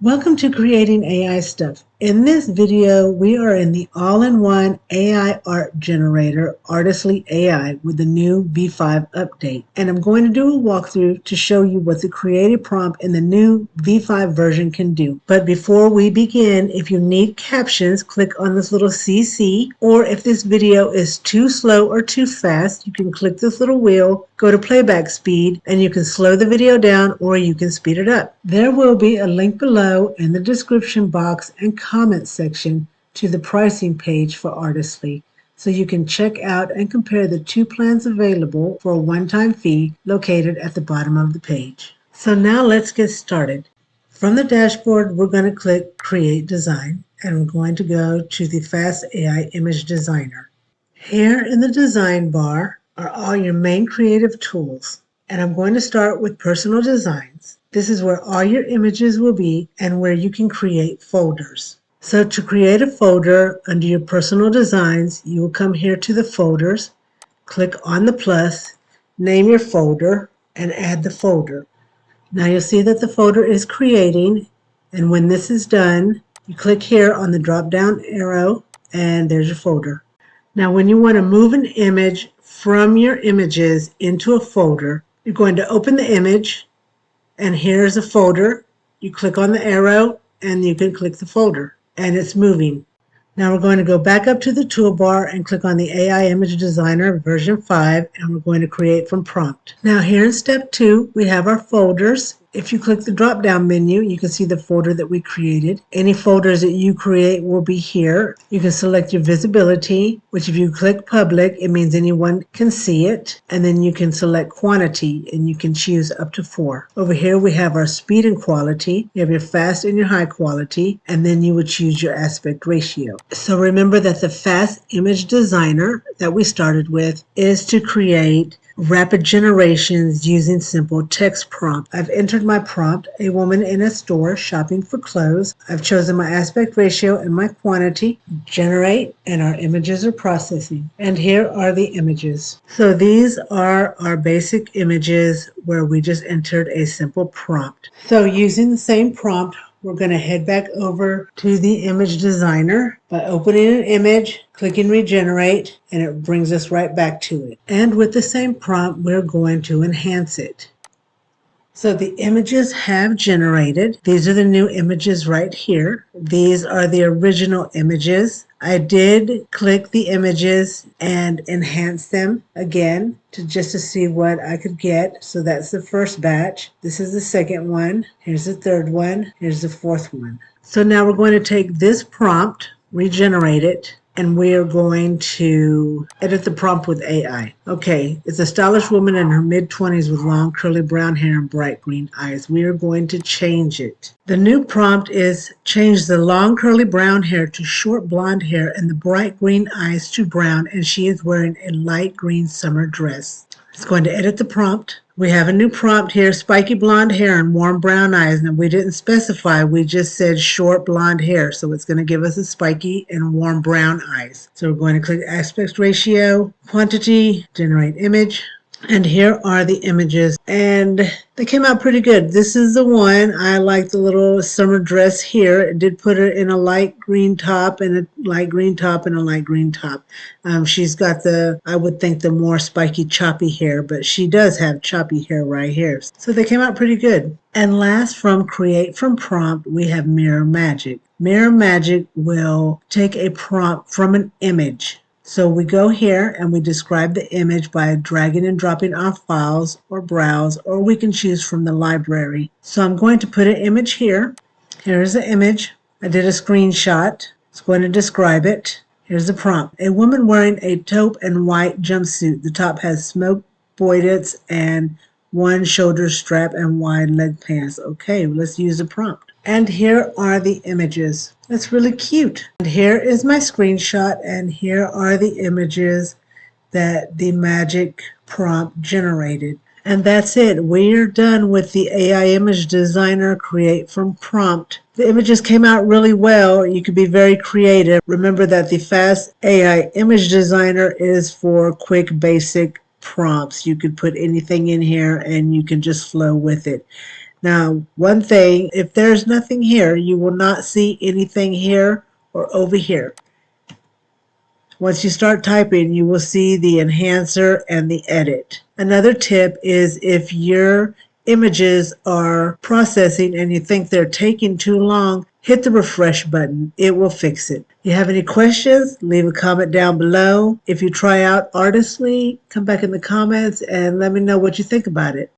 Welcome to Creating AI Stuff. In this video, we are in the all-in-one AI art generator, Artisly AI, with the new v5 update. And I'm going to do a walkthrough to show you what the creative prompt in the new v5 version can do. But before we begin, if you need captions, click on this little CC, or if this video is too slow or too fast, you can click this little wheel, go to playback speed, and you can slow the video down or you can speed it up. There will be a link below in the description box and comment section to the pricing page for Artisly, so you can check out and compare the two plans available for a one-time fee located at the bottom of the page. So now let's get started. From the dashboard, we're going to click Create Design, and we're going to go to the Fast AI Image Designer. Here in the design bar are all your main creative tools, and I'm going to start with Personal Designs. This is where all your images will be and where you can create folders. So to create a folder under your Personal Designs, you will come here to the folders, click on the plus, name your folder, and add the folder. Now you'll see that the folder is creating, and when this is done, you click here on the drop-down arrow, and there's your folder. Now when you want to move an image from your images into a folder, you're going to open the image, and here's a folder. You click on the arrow and you can click the folder and it's moving. Now we're going to go back up to the toolbar and click on the AI Image Designer version 5, and we're going to create from prompt. Now here in step 2 we have our folders. If you click the drop down menu, you can see the folder that we created. Any folders that you create will be here. You can select your visibility, which if you click public, it means anyone can see it. And then you can select quantity, and you can choose up to 4. Over here we have our speed and quality. You have your fast and your high quality, and then you would choose your aspect ratio. So remember that the Fast Image Designer that we started with is to create rapid generations using simple text prompt. I've entered my prompt, a woman in a store shopping for clothes. I've chosen my aspect ratio and my quantity, generate, and our images are processing. And here are the images. So these are our basic images where we just entered a simple prompt. So using the same prompt, we're going to head back over to the image designer by opening an image, clicking regenerate, and it brings us right back to it. And with the same prompt, we're going to enhance it. So the images have generated. These are the new images right here. These are the original images. I did click the images and enhance them again just to see what I could get. So that's the first batch. This is the second one. Here's the third one. Here's the fourth one. So now we're going to take this prompt, regenerate it, and we are going to edit the prompt with AI. Okay, it's a stylish woman in her mid-20s with long curly brown hair and bright green eyes. We are going to change it. The new prompt is change the long curly brown hair to short blonde hair and the bright green eyes to brown, and she is wearing a light green summer dress. It's going to edit the prompt. We have a new prompt here, spiky blonde hair and warm brown eyes. Now we didn't specify, we just said short blonde hair. So it's going to give us a spiky and warm brown eyes. So we're going to click aspect ratio, quantity, generate image. And here are the images, and they came out pretty good. This is the one. I like the little summer dress here. It did put her in a light green top and a light green top and a light green top. She's got the, I would think, the more spiky choppy hair, but she does have choppy hair right here. So they came out pretty good. And last, from Create from Prompt, we have Mirror Magic. Mirror Magic will take a prompt from an image. So we go here and we describe the image by dragging and dropping our files or browse, or we can choose from the library. So I'm going to put an image here. Here's the image. I did a screenshot. It's going to describe it. Here's the prompt. A woman wearing a taupe and white jumpsuit. The top has smoked boydets and one shoulder strap and wide leg pants. Okay, let's use the prompt. And here are the images. That's really cute. And here is my screenshot, and here are the images that the magic prompt generated. And that's it. We're done with the AI Image Designer Create from Prompt. The images came out really well. You could be very creative. Remember that the Fast AI Image Designer is for quick, basic prompts. You could put anything in here and you can just flow with it. Now, one thing, if there's nothing here, you will not see anything here or over here. Once you start typing, you will see the enhancer and the edit. Another tip is if your images are processing and you think they're taking too long, hit the refresh button. It will fix it. If you have any questions, leave a comment down below. If you try out Artisly, come back in the comments and let me know what you think about it.